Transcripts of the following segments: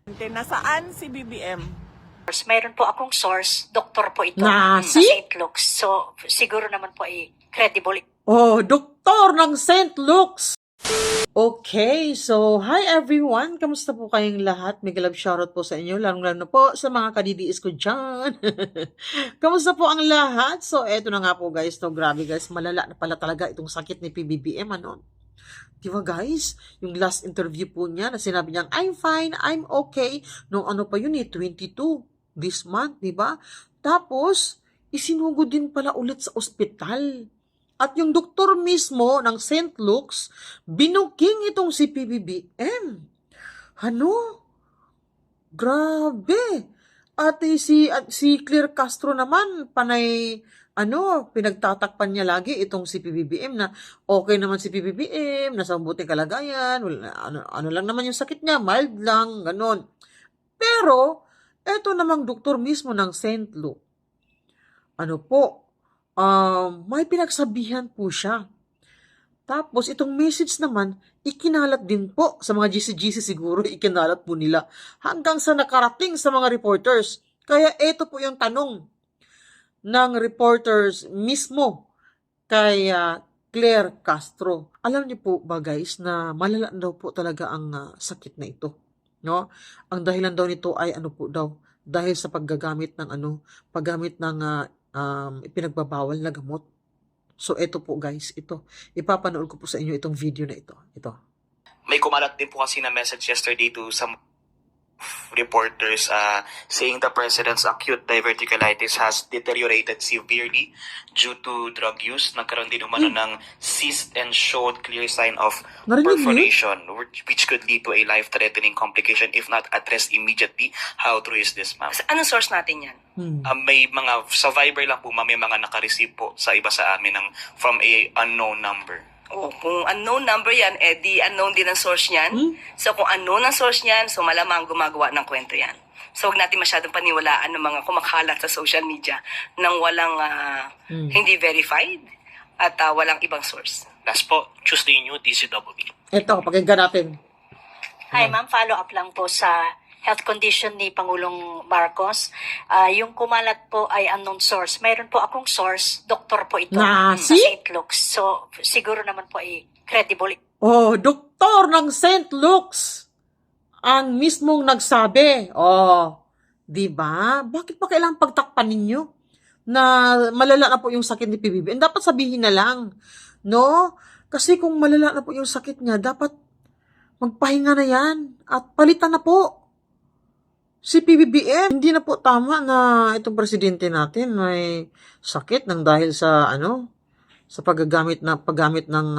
Nasaan si BBM? Mayroon po akong source, doktor po ito Na, sa St. Luke's. So, siguro naman po ay credible. Oh, doktor ng St. Luke's. Okay, so hi everyone. Kamusta po kayong lahat? Mega love shoutout po sa inyo, lalong-lalo na po sa mga kadidiis ko dyan. Kamusta po ang lahat? So, eto na nga po guys. No, grabe guys, malala na pala talaga itong sakit ni PBBM, ano? Diba guys? Yung last interview po niya na sinabi niyang, I'm fine, I'm okay. Nung ano pa yun 22 this month, diba? Tapos, isinugod din pala ulit sa ospital. At yung doktor mismo ng St. Luke's, binuking itong si PBBM. Ano? Grabe. At si Claire Castro naman, panay, pinagtatakpan niya lagi itong si PBBM na okay naman si PBBM, nasa mabuting kalagayan, ano lang naman yung sakit niya, mild lang, ganon. Pero, eto namang doktor mismo ng St. Luke, may pinagsabihan po siya. Tapos, itong message naman, ikinalat din po sa mga GC-GC siguro, ikinalat po nila hanggang sa nakarating sa mga reporters. Kaya ito po yung tanong ng reporters mismo kay Claire Castro. Alam niyo po ba guys na malala daw po talaga ang sakit na ito, no? Ang dahilan daw nito ay dahil sa paggamit ng ipinagbabawal na gamot. So, ito po guys, ipapanood ko po sa inyo itong video na ito. May kumalat din po kasi na message yesterday to some reporters saying the president's acute diverticulitis has deteriorated severely due to drug use. Nagkaroon din umano ng cyst and showed clear sign of perforation, which could lead to a life-threatening complication if not addressed immediately. How true is this, ma'am? Anong source natin yan? May mga survivor lang po, ma'am, may mga nakareceive po sa iba sa amin from a unknown number. Oh, kung unknown number yan, di unknown din ang source niyan. So, kung unknown ang source niyan, so malamang gumagawa ng kwento yan. So, huwag natin masyadong paniwalaan ng mga kumakalat sa social media nang walang hindi verified at walang ibang source. Last po, Tuesday New DCWB. Ito, pakinggan natin. Hi, ma'am. Follow up lang po sa health condition ni Pangulong Marcos. Yung kumalat po ay unknown source. Mayroon po akong source, doktor po ito Na, sa St. Luke's. So, siguro naman po ay credible. Oh, doktor ng St. Luke's ang mismong nagsabi. Oh, di ba? Bakit pa kailangang pagtakpan ninyo na malala na po yung sakit ni PBBM? Dapat sabihin na lang, no? Kasi kung malala na po yung sakit niya, dapat magpahinga na yan at palitan na po. Si PBBM, hindi na po tama na itong presidente natin may sakit nang dahil sa sa paggamit ng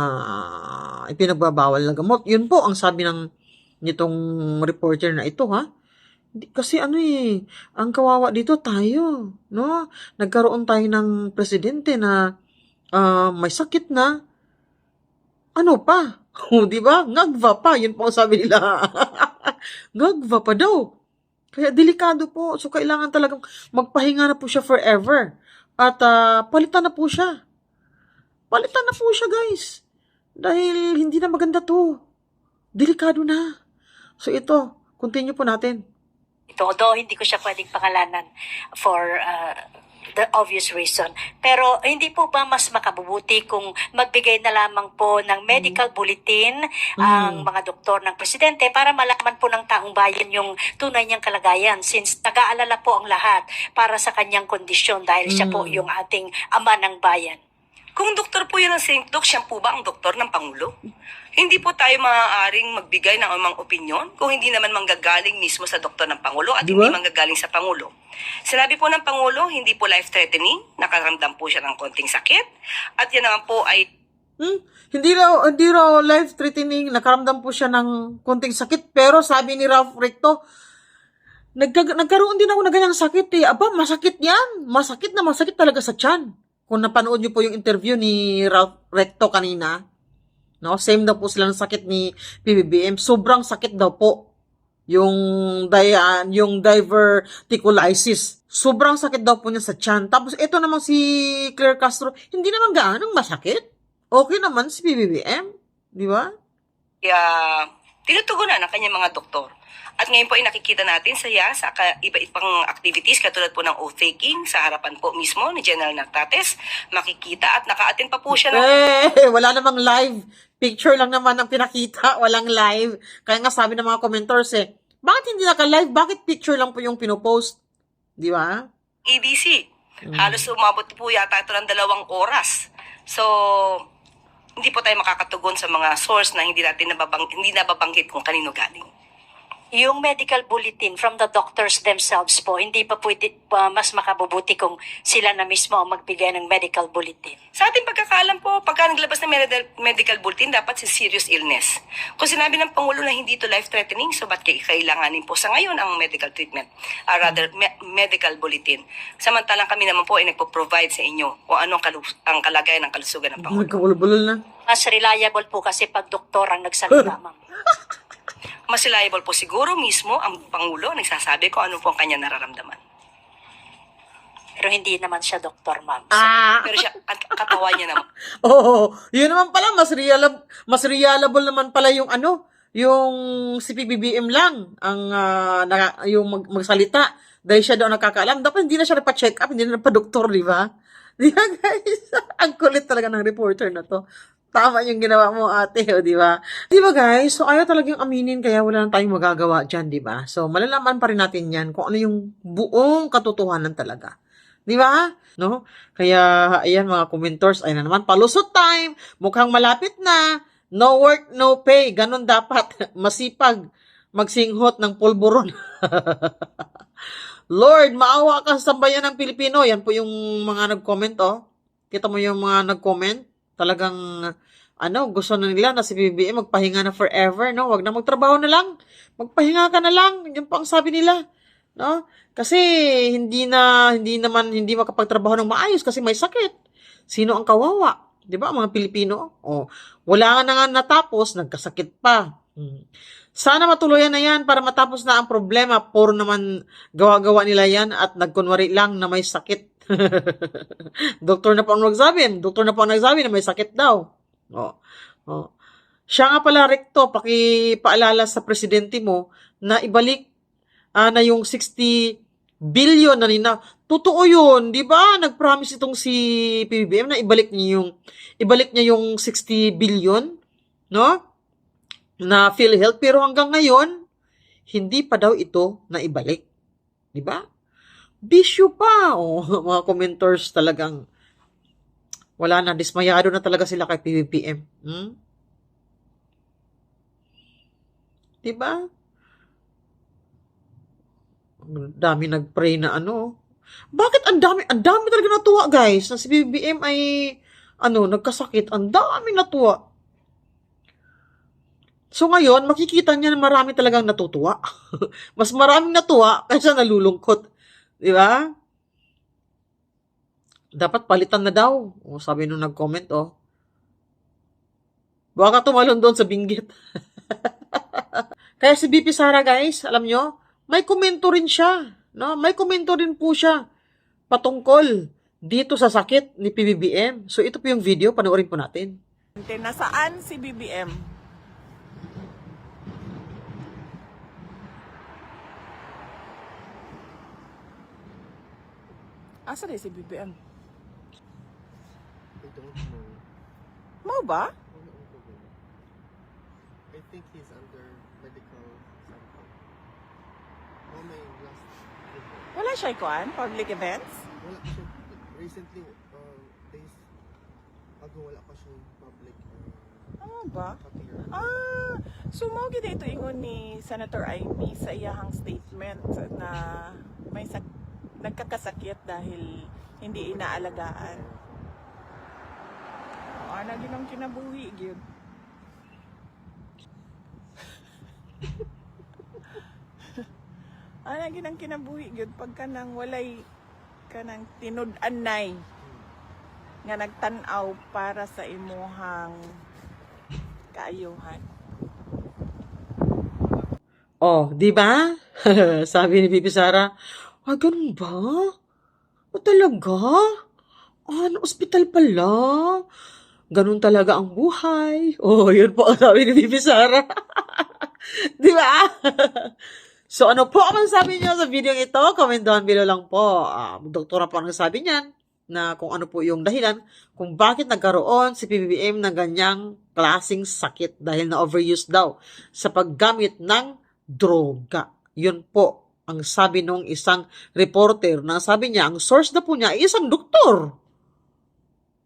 ipinagbabawal na gamot. Yun po ang sabi nitong reporter na ito, ha? Kasi ang kawawa dito tayo, no? Nagkaroon tayo ng presidente na may sakit na pa? Di ba? Ngagva pa, yun po ang sabi nila. Ngagva pa daw. Kaya delikado po. So, kailangan talagang magpahinga na po siya forever. At palitan na po siya. Palitan na po siya, guys. Dahil hindi na maganda to. Delikado na. So, ito. Continue po natin. Though hindi ko siya pwedeng pangalanan for the obvious reason. Pero hindi po ba mas makabubuti kung magbigay na lamang po ng medical bulletin ang mga doktor ng presidente para malaman po ng taong bayan yung tunay niyang kalagayan since nag-aalala po ang lahat para sa kanyang kondisyon dahil siya po yung ating ama ng bayan. Kung doktor po yun ng St. Luke, siya po ba ang doktor ng Pangulo? Hindi po tayo maaaring magbigay ng amang opinyon kung hindi naman manggagaling mismo sa doktor ng Pangulo at hindi manggagaling sa Pangulo. Sinabi po ng Pangulo, hindi po life-threatening, nakaramdam po siya ng konting sakit, at yan naman po ay... Hindi raw life-threatening, nakaramdam po siya ng konting sakit, pero sabi ni Ralph Recto, nagkaroon din ako na ganyang sakit eh. Aba, masakit yan. Masakit talaga sa tiyan. Kung napanood niyo po yung interview ni Ralph Recto kanina, no? Same daw po sila ng sakit ni PBBM. Sobrang sakit daw po yung diverticulitis. Sobrang sakit daw po niya sa tiyan. Tapos ito naman si Claire Castro, hindi naman gaanong masakit. Okay naman si PBBM, di ba? tinutugunan ng kanyang mga doktor. At ngayon po ay nakikita natin saya sa iba-ibang activities katulad po ng oath-taking sa harapan po mismo ni General Natates. Makikita at naka-attend pa po siya ng Wala namang live. Picture lang naman ang pinakita. Walang live. Kaya nga sabi ng mga commenters bakit hindi naka-live? Bakit picture lang po yung pinopost? Di ba? EDC. Halos umabot po yata ito ng 2 oras. So, hindi po tayo makakatugon sa mga source na hindi nababanggit kung kanino galing. Yung medical bulletin from the doctors themselves po, hindi pa pwede mas makabubuti kung sila na mismo ang magbigay ng medical bulletin. Sa ating pagkakaalam po, pagka naglabas ng medical bulletin, dapat si serious illness. Kung sinabi ng Pangulo na hindi ito life-threatening, so ba't kailanganin po sa ngayon ang medical treatment? Medical bulletin. Samantalang kami naman po ay nagpo-provide sa inyo kung anong ang kalagayan ng kalusugan ng Pangulo. Nagkabulbulol na. Mas reliable po kasi pag doktor ang nagsalita, ma'am. Mas reliable po siguro mismo ang Pangulo nagsasabi kung ano po ang kanya nararamdaman. Pero hindi naman siya doktor, ma'am. So, Pero siya, katawan niya naman. Oo. Yun naman pala, mas reliable naman pala yung yung si PBBM lang ang yung magsalita dahil siya daw nakakaalam. Dapat hindi na siya nagpa-check up, hindi na nagpa-doktor, di ba? Di ba, guys? Ang kulit talaga ng reporter na to. Tama yung ginawa mo, ate, di ba? Di ba, guys? So, ayaw talagang aminin, kaya wala na tayong magagawa dyan, di ba? So, malalaman pa rin natin yan kung ano yung buong katotohanan talaga. Di ba? No? Kaya, ayan, mga commenters, ayun na naman, palusot time, mukhang malapit na, no work, no pay, ganun dapat, masipag, magsinghot ng pulburon. Lord, maawa ka sa sambayan ng Pilipino. Yan po yung mga nag-comment, oh. Kita mo yung mga nag-comment. Talagang, gusto na nila na si BBM magpahinga na forever, no? Wag na magtrabaho na lang. Magpahinga ka na lang. Yun po ang sabi nila, no? Kasi, hindi makapagtrabaho ng maayos kasi may sakit. Sino ang kawawa? Di ba, mga Pilipino? Oh, wala na nga natapos, nagkasakit pa. Sana matuluyan na yan para matapos na ang problema. Puro naman gawa-gawa nila yan at nagkunwari lang na may sakit. Doktor na po ang nagsabi na may sakit daw. Siya nga pala, Recto, pakipaalala sa presidente mo na ibalik na yung 60 billion na nina. Totoo yun, di ba? Nag-promise itong si PBBM na ibalik niya yung 60 billion, no? Na PhilHealth, pero hanggang ngayon, hindi pa daw ito na ibalik. Di ba? Bisyo pa. Mga commenters talagang wala na, dismayado na talaga sila kay PBBM. Di ba? Ang dami nag-pray na Bakit ang dami talaga natuwa, guys, na si PBBM ay nagkasakit. Ang dami natuwa. So ngayon, makikita niya na marami talagang natutuwa. Mas maraming natuwa kaysa nalulungkot. Di ba? Dapat palitan na daw. Sabi nung nag-comment, Baka tumalon doon sa binggit. Kaya si BP Sara, guys, alam nyo, may komento rin siya. No? May komento rin po siya patungkol dito sa sakit ni PBBM. So ito po yung video, panoorin po natin. Nasaan si BBM? Asa rin si BBM? I don't know. Mo ba? I think he's under medical something. Oh, my last report. Wala siya kuan? Public events? Wala siya. Recently, days ago, wala pa siya public Ano ba? appear. So mo gid ito ingon ni Senator Amy sa iyahang statement na may nagkakasakit dahil hindi inaalagaan. Ana ginang kinabuhi gyud. Ana ginang kinabuhi gyud pagka nang walay kanang tinud-anay nga nagtan-aw para sa imuhang kaayuhan. Di ba? Sabi ni BP Sara, ganun ba? Talaga? Ospital pala. Ganun talaga ang buhay. Yun po ang sabi ni BP Sara. Di ba? So, ano po ang sabi niyo sa video ito? Comment down below lang po. Doktora po ang sabi niyan na kung ano po yung dahilan kung bakit nagkaroon si PBBM ng ganyang klaseng sakit dahil na-overuse daw sa paggamit ng droga. Yun po ang sabi nung isang reporter na sabi niya, ang source na po niya ay isang doktor.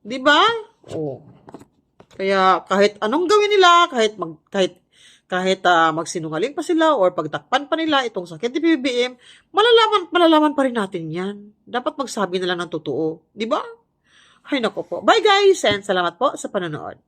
Di ba? Oh. Kaya kahit anong gawin nila, kahit magsinungaling pa sila or pagtakpan pa nila itong sakit ni PBBM, malalaman pa rin natin yan. Dapat magsabi na lang ng totoo. Di ba? Ay nako po. Bye guys and salamat po sa panonood.